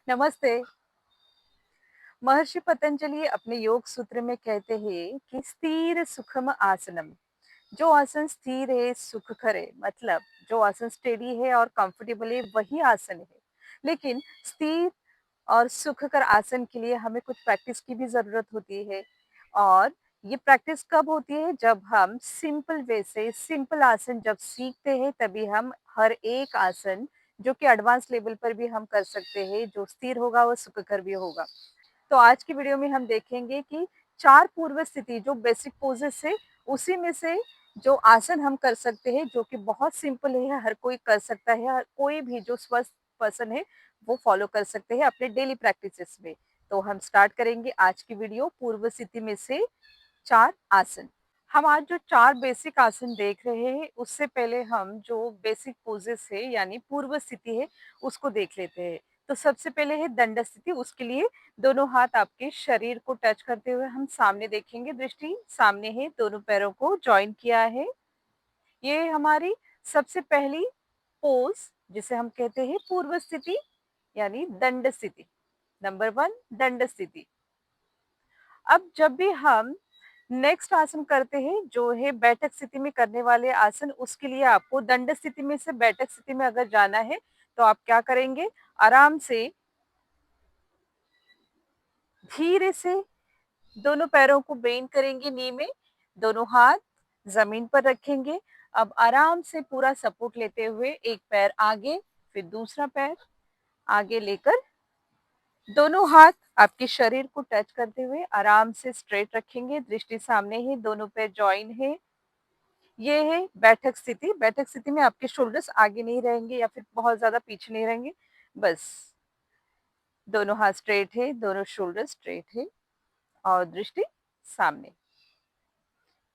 नमस्ते। महर्षि पतंजलि अपने योग सूत्र में कहते हैं कि स्थिर सुखम आसनम। जो आसन स्थिर है, सुखकर है, मतलब जो आसन स्टेडी है और कंफर्टेबल है, वही आसन है। लेकिन स्थिर और सुखकर आसन के लिए हमें कुछ प्रैक्टिस की भी जरूरत होती है। और ये प्रैक्टिस कब होती है? जब हम सिंपल वे से सिंपल आसन जब सीखते हैं, तभी हम हर एक आसन जो कि एडवांस लेवल पर भी हम कर सकते हैं, जो स्थिर होगा वो सुखकर भी होगा। तो आज की वीडियो में हम देखेंगे कि 4 पूर्व स्थिति जो बेसिक पोजेस है, उसी में से जो आसन हम कर सकते हैं, जो कि बहुत सिंपल है, हर कोई कर सकता है, हर कोई भी जो स्वस्थ पर्सन है, वो फॉलो कर सकते हैं अपने डेली प्रैक्टिसेस में। तो हम स्टार्ट करेंगे आज की वीडियो पूर्व स्थिति में से 4 आसन। हम आज जो 4 बेसिक आसन देख रहे हैं, उससे पहले हम जो बेसिक पोजेस है यानी पूर्व स्थिति है, उसको देख लेते हैं। तो सबसे पहले है दंड स्थिति। उसके लिए दोनों हाथ आपके शरीर को टच करते हुए हम सामने देखेंगे, दृष्टि सामने है, दोनों पैरों को जॉइन किया है। ये हमारी सबसे पहली पोज, जिसे हम कहते हैं पूर्व स्थिति यानी दंड स्थिति। नंबर 1 दंड स्थिति। अब जब भी हम नेक्स्ट आसन करते हैं, जो है बैठक स्थिति में करने वाले आसन, उसके लिए आपको दंड स्थिति में से बैठक स्थिति में अगर जाना है, तो आप क्या करेंगे? आराम से धीरे से दोनों पैरों को बेंड करेंगे नी में, दोनों हाथ जमीन पर रखेंगे। अब आराम से पूरा सपोर्ट लेते हुए एक पैर आगे, फिर दूसरा पैर आगे लेकर दोनों हाथ आपके शरीर को टच करते हुए आराम से स्ट्रेट रखेंगे। दृष्टि सामने है, दोनों पैर जॉइन है। ये है बैठक स्थिति। बैठक स्थिति में आपके शोल्डर्स आगे नहीं रहेंगे या फिर बहुत ज्यादा पीछे नहीं रहेंगे, बस दोनों हाथ स्ट्रेट है, दोनों शोल्डर स्ट्रेट है और दृष्टि सामने।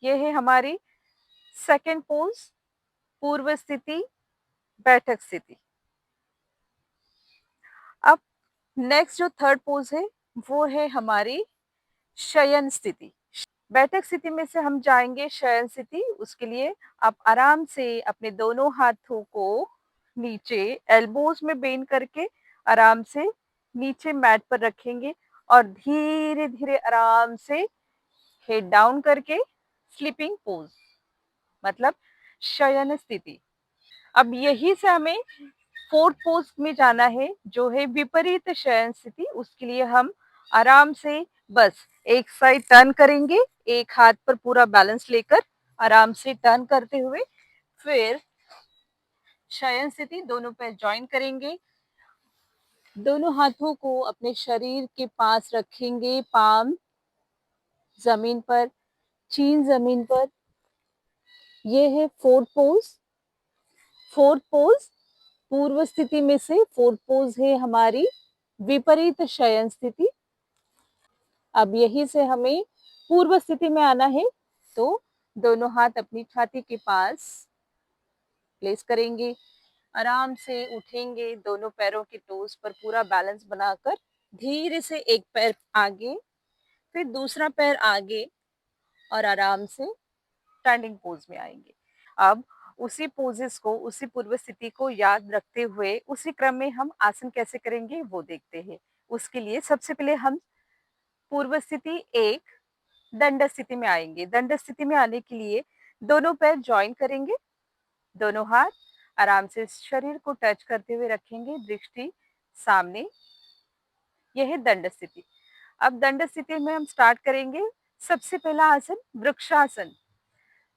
ये है हमारी सेकेंड पोज, पूर्व स्थिति, बैठक स्थिति। अब नेक्स्ट जो थर्ड पोज है, वो है हमारी शयन स्थिति। बैठक स्थिति में से हम जाएंगे शयन स्थिति। उसके लिए आप आराम से अपने दोनों हाथों को नीचे एल्बोज में बेंड करके आराम से नीचे मैट पर रखेंगे और धीरे धीरे आराम से हेड डाउन करके स्लीपिंग पोज, मतलब शयन स्थिति। अब यही से हमें फोर्थ पोज में जाना है, जो है विपरीत शयन स्थिति। उसके लिए हम आराम से बस एक साइड टर्न करेंगे, एक हाथ पर पूरा बैलेंस लेकर आराम से टर्न करते हुए फिर शयन स्थिति, दोनों पैर ज्वाइन करेंगे, दोनों हाथों को अपने शरीर के पास रखेंगे, पाम जमीन पर, चीन जमीन पर। ये है फोर्थ पोज। फोर्थ पोज पूर्व स्थिति में से फोर्थ पोज है हमारी विपरीत शयन स्थिति। अब यही से हमें पूर्व स्थिति में आना है, तो दोनों हाथ अपनी छाती के पास प्लेस करेंगे, आराम से उठेंगे, दोनों पैरों के टोस पर पूरा बैलेंस बनाकर धीरे से एक पैर आगे, फिर दूसरा पैर आगे और आराम से स्टैंडिंग पोज में आएंगे। अब उसी पोजेस को, उसी पूर्व स्थिति को याद रखते हुए उसी क्रम में हम आसन कैसे करेंगे वो देखते हैं। उसके लिए सबसे पहले हम पूर्व स्थिति एक दंड स्थिति में आएंगे। दंड स्थिति में आने के लिए दोनों पैर ज्वाइन करेंगे, दोनों हाथ आराम से शरीर को टच करते हुए रखेंगे, दृष्टि सामने। यह है दंड स्थिति। अब दंड स्थिति में हम स्टार्ट करेंगे। सबसे पहला आसन वृक्षासन,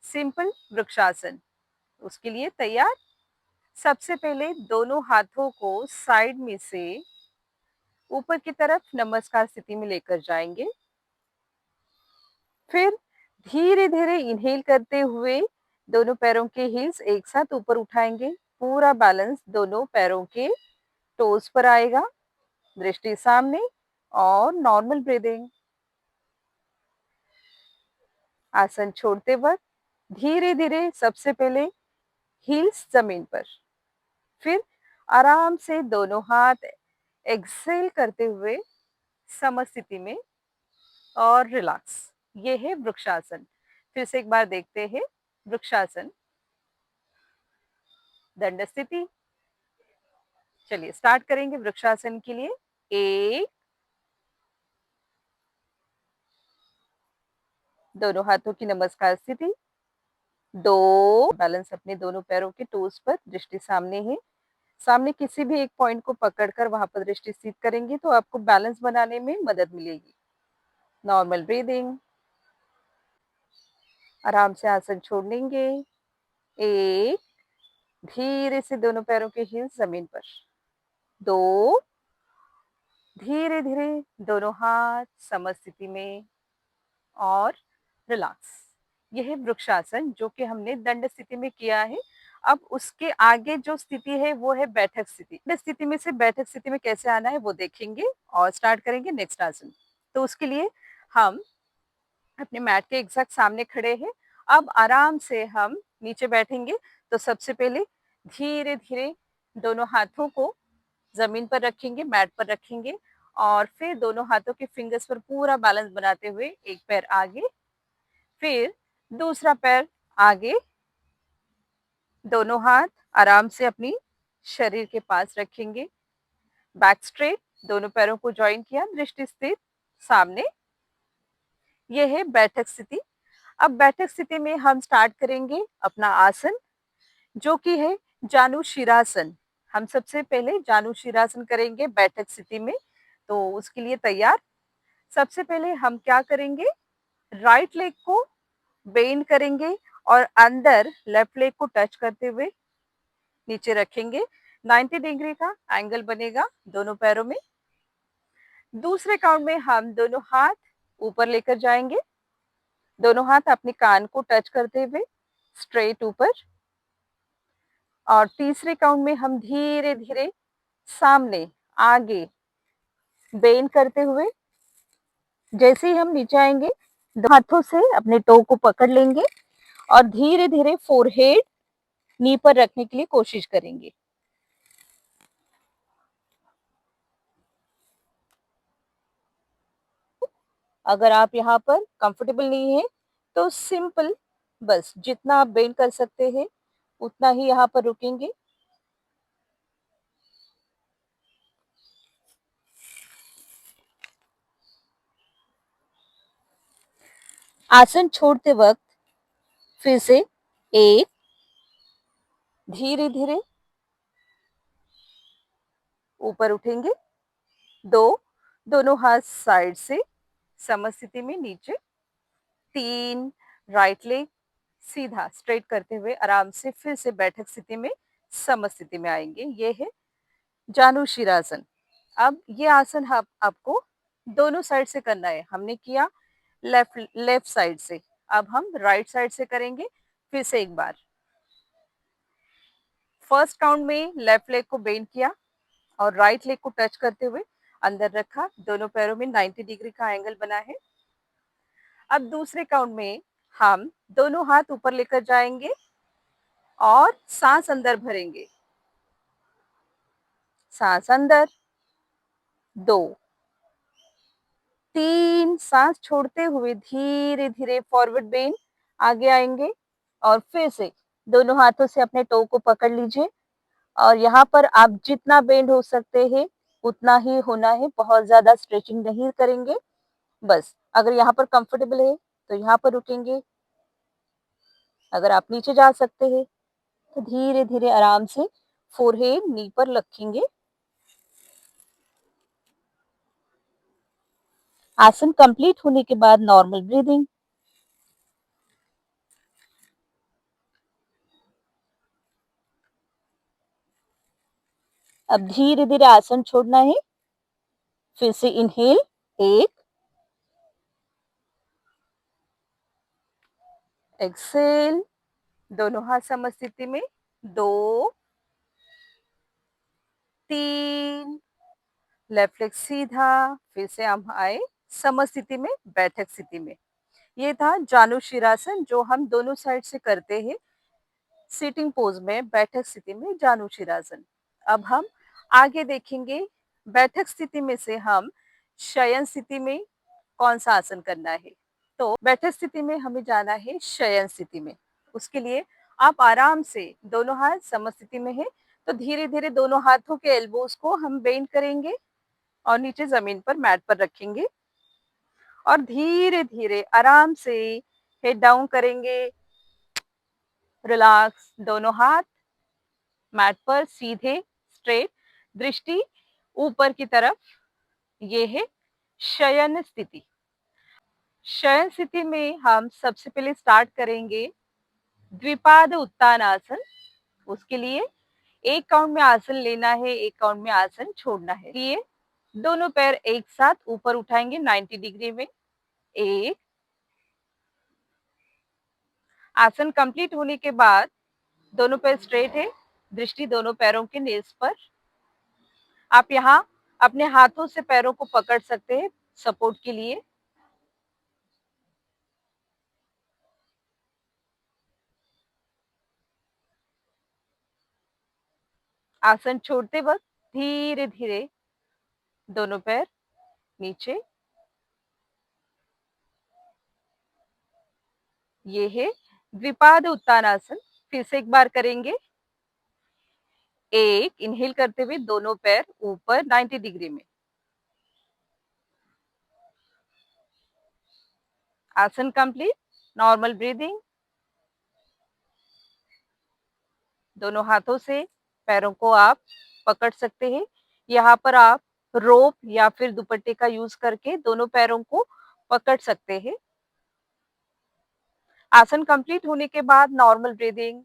सिंपल वृक्षासन। उसके लिए तैयार। सबसे पहले दोनों हाथों को साइड में से ऊपर की तरफ नमस्कार स्थिति में लेकर जाएंगे। फिर धीरे धीरे इनहेल करते हुए दोनों पैरों के हील्स एक साथ ऊपर उठाएंगे, पूरा बैलेंस दोनों पैरों के टोज पर आएगा, दृष्टि सामने और नॉर्मल ब्रीदिंग। आसन छोड़ते वक्त धीरे धीरे सबसे पहले हील्स जमीन पर, फिर आराम से दोनों हाथ एक्सेल करते हुए समस्थिति में और रिलैक्स। ये है वृक्षासन। फिर से एक बार देखते हैं। वृक्षासन, दंड स्थिति। चलिए स्टार्ट करेंगे वृक्षासन के लिए। 1, दोनों हाथों की नमस्कार स्थिति। 2, बैलेंस अपने दोनों पैरों के टोस पर, दृष्टि सामने है। सामने किसी भी एक पॉइंट को पकड़कर वहां पर दृष्टि स्थित करेंगे तो आपको बैलेंस बनाने में मदद मिलेगी। Normal breathing. आराम से आसन छोड़ लेंगे। 1, धीरे से दोनों पैरों के हील्स जमीन पर। 2, धीरे धीरे दोनों हाथ समस्थिति में और रिलैक्स। यह है वृक्षासन, जो कि हमने दंड स्थिति में किया है। अब उसके आगे जो स्थिति है वो है बैठक स्थिति। दंड स्थिति में से बैठक स्थिति में कैसे आना है वो देखेंगे और स्टार्ट करेंगे नेक्स्ट आसन। तो उसके लिए हम अपने मैट के एग्जैक्ट सामने खड़े हैं। अब आराम से हम नीचे बैठेंगे। तो सबसे पहले धीरे धीरे दोनों हाथों को जमीन पर रखेंगे, मैट पर रखेंगे और फिर दोनों हाथों के फिंगर्स पर पूरा बैलेंस बनाते हुए एक पैर आगे, फिर दूसरा पैर आगे, दोनों हाथ आराम से अपनी शरीर के पास रखेंगे। बैक स्ट्रेट, दोनों पैरों को ज्वाइन किया, दृष्टि स्थित सामने। यह है बैठक स्थिति। अब बैठक स्थिति में हम स्टार्ट करेंगे अपना आसन, जो कि है जानु शिरासन। हम सबसे पहले जानु शिरासन करेंगे बैठक स्थिति में। तो उसके लिए तैयार। सबसे पहले हम क्या करेंगे, राइट लेग को बेंड करेंगे और अंदर लेफ्ट लेग को टच करते हुए नीचे रखेंगे। 90 डिग्री का एंगल बनेगा दोनों पैरों में। दूसरे काउंट में हम दोनों हाथ ऊपर लेकर जाएंगे, दोनों हाथ अपने कान को टच करते हुए स्ट्रेट ऊपर। और तीसरे काउंट में हम धीरे धीरे सामने आगे बेंड करते हुए, जैसे ही हम नीचे आएंगे दो हाथों से अपने टो को पकड़ लेंगे और धीरे धीरे फोरहेड नी पर रखने के लिए कोशिश करेंगे। अगर आप यहाँ पर कंफर्टेबल नहीं है तो सिंपल बस जितना आप बेंड कर सकते हैं उतना ही यहाँ पर रुकेंगे। आसन छोड़ते वक्त फिर से 1, धीरे धीरे ऊपर उठेंगे। 2, दोनों हाथ साइड से समस्थिति में नीचे। 3, राइट लेग सीधा स्ट्रेट करते हुए आराम से फिर से बैठक स्थिति में समस्थिति में आएंगे। ये है जानु शिरासन। अब ये आसन आपको दोनों साइड से करना है। हमने किया लेफ्ट साइड से, अब हम राइट साइड से करेंगे। फिर से एक बार फर्स्ट काउंट में लेफ्ट लेग को बेंड किया और राइट लेग को टच करते हुए अंदर रखा, दोनों पैरों में 90 डिग्री का एंगल बना है। अब दूसरे काउंट में हम दोनों हाथ ऊपर लेकर जाएंगे और सांस अंदर भरेंगे। सांस अंदर। 2, 3, सांस छोड़ते हुए धीरे धीरे फॉरवर्ड बेंड आगे आएंगे और फिर से दोनों हाथों से अपने टो को पकड़ लीजिए और यहाँ पर आप जितना बेंड हो सकते हैं उतना ही होना है, बहुत ज्यादा स्ट्रेचिंग नहीं करेंगे। बस अगर यहाँ पर कंफर्टेबल है तो यहाँ पर रुकेंगे। अगर आप नीचे जा सकते हैं तो धीरे धीरे आराम से फोरहेड नी पर रखेंगे। आसन कंप्लीट होने के बाद नॉर्मल ब्रीदिंग। अब धीरे धीरे आसन छोड़ना है। फिर से इनहेल 1, एक्सेल, दोनों हाथ समस्थिति में। 2, 3, लेफ्ट लेग सीधा, फिर से हम आए समस्थिति में बैठक स्थिति में। ये था जानु शिरासन, जो हम दोनों साइड से करते हैं सिटिंग पोज में, बैठक स्थिति में जानु शिरासन। अब हम आगे देखेंगे बैठक स्थिति में से हम शयन स्थिति में कौन सा आसन करना है। तो बैठक स्थिति में हमें जाना है शयन स्थिति में। उसके लिए आप आराम से दोनों हाथ समस्थिति में है तो धीरे धीरे दोनों हाथों के एल्बोज को हम बेंड करेंगे और नीचे जमीन पर मैट पर रखेंगे और धीरे धीरे आराम से हेड डाउन करेंगे। रिलैक्स, दोनों हाथ मैट पर सीधे स्ट्रेट, दृष्टि ऊपर की तरफ। ये है शयन स्थिति। शयन स्थिति में हम सबसे पहले स्टार्ट करेंगे द्विपाद उत्तान आसन। उसके लिए एक काउंट में आसन लेना है, एक काउंट में आसन छोड़ना है। लिए दोनों पैर एक साथ ऊपर उठाएंगे 90 डिग्री में। एक, आसन कंप्लीट होने के बाद दोनों पैर स्ट्रेट है, दृष्टि दोनों पैरों के नेल्स पर। आप यहाँ अपने हाथों से पैरों को पकड़ सकते हैं सपोर्ट के लिए। आसन छोड़ते वक्त धीरे धीरे दोनों पैर नीचे। ये है द्विपाद उत्तानासन। फिर से एक बार करेंगे। एक, इनहेल करते हुए दोनों पैर ऊपर 90 डिग्री में। आसन कंप्लीट। Normal breathing. दोनों हाथों से पैरों को आप पकड़ सकते हैं। यहाँ पर आप रोप या फिर दुपट्टे का यूज करके दोनों पैरों को पकड़ सकते हैं। आसन कंप्लीट होने के बाद नॉर्मल ब्रीदिंग।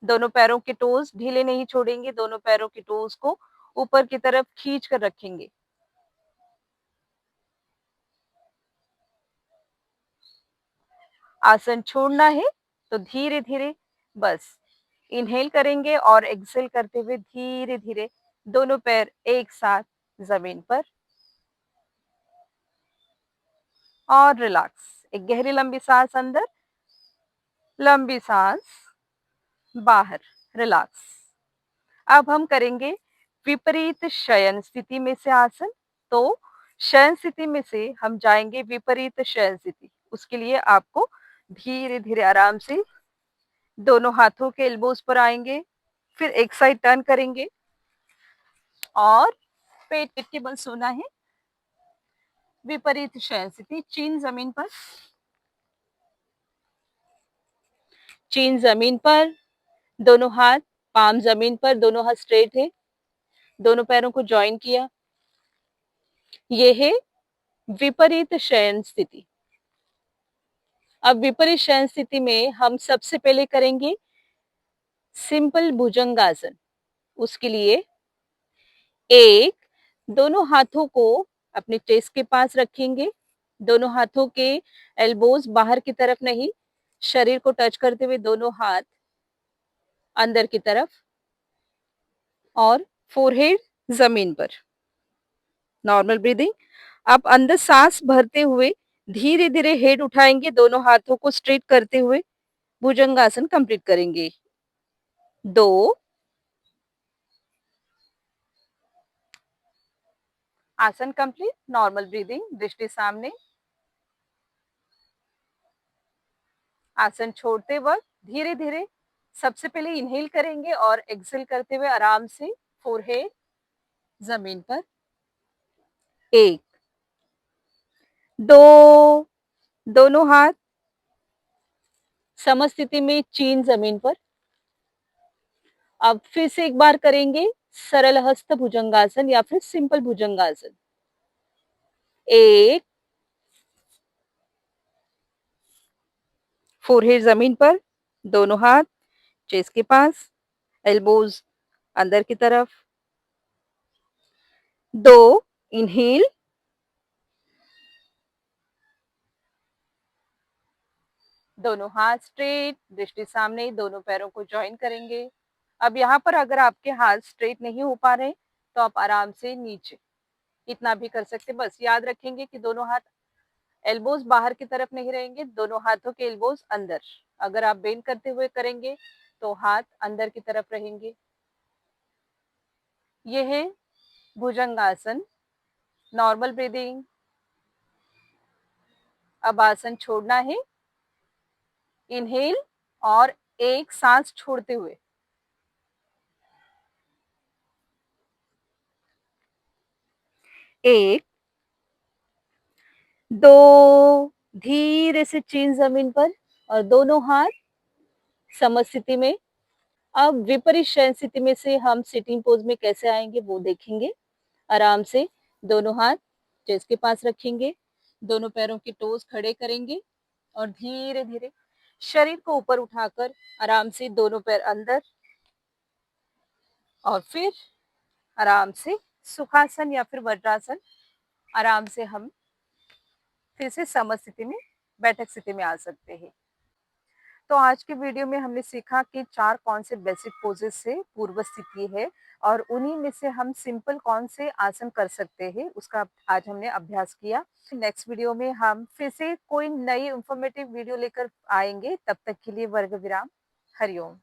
दोनों पैरों के टोज ढीले नहीं छोड़ेंगे, दोनों पैरों के टोज को ऊपर की तरफ खींच कर रखेंगे। आसन छोड़ना है तो धीरे धीरे बस इनहेल करेंगे और एक्सहेल करते हुए धीरे धीरे दोनों पैर एक साथ जमीन पर और रिलैक्स। एक गहरी लंबी सांस अंदर, लंबी सांस बाहर। रिलैक्स। अब हम करेंगे विपरीत शयन स्थिति में से आसन। तो शयन स्थिति में से हम जाएंगे विपरीत शयन स्थिति। उसके लिए आपको धीरे धीरे आराम से दोनों हाथों के एल्बोज पर आएंगे, फिर एक साइड टर्न करेंगे और पेट के बल सोना है। विपरीत शयन स्थिति, चीन जमीन पर, चीन जमीन पर, दोनों हाथ पाम जमीन पर, दोनों हाथ स्ट्रेट है, दोनों पैरों को ज्वाइन किया। ये है विपरीत शयन स्थिति। अब विपरीत शयन स्थिति में हम सबसे पहले करेंगे सिंपल भुजंगासन। उसके लिए एक, दोनों हाथों को अपने चेस्ट के पास रखेंगे, दोनों हाथों के एल्बोज बाहर की तरफ नहीं, शरीर को टच करते हुए दोनों हाथ अंदर की तरफ और फोरहेड जमीन पर। Normal breathing. आप अंदर सांस भरते हुए धीरे धीरे हेड उठाएंगे, दोनों हाथों को स्ट्रेट करते हुए भुजंगासन कंप्लीट करेंगे। दो, आसन कंप्लीट। नॉर्मल ब्रीदिंग, दृष्टि सामने। आसन छोड़ते वक्त धीरे धीरे सबसे पहले इनहेल करेंगे और एक्सहेल करते हुए आराम से फोरहेड जमीन पर। एक, दो, दोनों हाथ समस्थिति में, चीन जमीन पर। अब फिर से एक बार करेंगे सरल हस्त भुजंगासन या फिर सिंपल भुजंगासन। एक, फोरहेड जमीन पर, दोनों हाथ चेस्ट के पास, एल्बोज अंदर की तरफ। दो, इनहेल। दोनों हाथ स्ट्रेट, दृष्टि सामने, दोनों पैरों को ज्वाइन करेंगे। अब यहाँ पर अगर आपके हाथ स्ट्रेट नहीं हो पा रहे तो आप आराम से नीचे इतना भी कर सकते। बस याद रखेंगे कि दोनों हाथ एल्बोज बाहर की तरफ नहीं रहेंगे, दोनों हाथों के एल्बोज अंदर। अगर आप बेंड करते हुए करेंगे तो हाथ अंदर की तरफ रहेंगे। ये है भुजंगासन। Normal breathing. अब आसन छोड़ना है। इनहेल और एक सांस छोड़ते हुए 1, 2, धीरे से चीन ज़मीन पर और दोनों हाथ समस्थिति में। अब विपरीत शयन स्थिति में से हम सिटिंग पोज़ में कैसे आएँगे वो देखेंगे। आराम से दोनों हाथ चेस्ट के पास रखेंगे, दोनों पैरों के टोज़ खड़े करेंगे और धीरे-धीरे शरीर को ऊपर उठाकर आराम से दोनों पैर अंदर और फिर आराम से सुखासन या फिर वज्रासन आराम से हम फिर से समस्थिति में, बैठक स्थिति में आ सकते हैं। तो आज के वीडियो में हमने सीखा कि 4 कौन से बेसिक पोजेस से पूर्व स्थिति है और उन्हीं में से हम सिंपल कौन से आसन कर सकते हैं, उसका आज हमने अभ्यास किया। नेक्स्ट वीडियो में हम फिर से कोई नई इन्फॉर्मेटिव वीडियो लेकर आएँगे, तब तक के लिए वर्ग विराम। हरि ओम।